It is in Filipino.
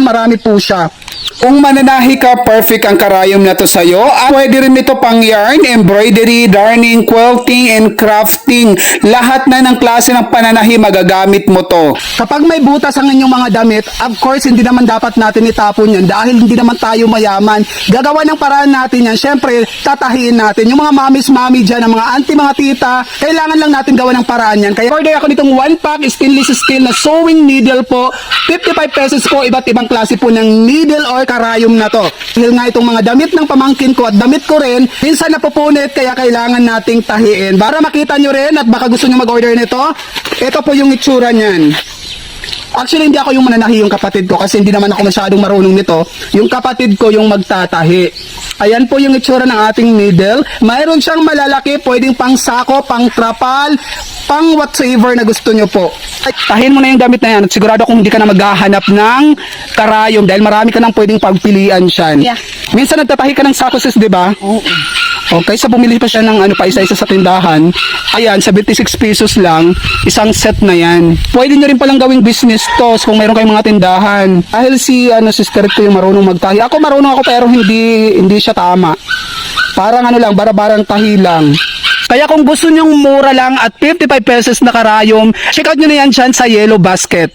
Marami po siya. Kung mananahi ka, perfect ang karayom na to sa'yo. At pwede rin ito pang yarn, embroidery, darning, quilting, and crafting. Lahat na ng klase ng pananahi magagamit mo to. Kapag may butas ang inyong mga damit, of course, hindi naman dapat natin itapon yan dahil hindi naman tayo mayaman. Gagawa ng paraan natin yan. Siyempre, tatahiin natin. Yung mga mamis-mami dyan, ang mga auntie, mga tita, kailangan lang natin gawa ng paraan yan. Kaya order ako nitong 1-pack stainless steel na sewing needle po. 55 pesos po, iba't ibang klase po ng needle or karayom na to. Dahil nga itong mga damit ng pamangkin ko at damit ko rin, minsan napupunit kaya kailangan nating tahiin. Para makita nyo rin at baka gusto nyo mag-order nito, ito po yung itsura nyan. Actually, hindi ako yung mananahi, yung kapatid ko kasi hindi naman ako masyadong marunong nito. Yung kapatid ko yung magtatahi. Ayan po yung itsura ng ating needle. Mayroon siyang malalaki, pwedeng pang sako, pang trapal, pang whatsoever na gusto nyo po. Tahin mo na yung damit na yan at sigurado kung hindi ka na maghahanap ng karayom dahil marami ka nang pwedeng pagpilian siyan. Yeah. Minsan nagtatahi ka ng sako, sis, di ba? Oo. Okay, sa bumili pa siya ng pa isa-isa sa tindahan. Ayan, 76 pesos lang, isang set na yan. Pwede nyo rin palang gawing business to kung mayroon kayong mga tindahan. Dahil si sister ko yung marunong magtahi. Ako marunong ako pero hindi siya tama. Parang lang, barabarang tahi lang. Kaya kung gusto nyong mura lang at 55 pesos na karayom, check out nyo na yan dyan sa Yellow Basket.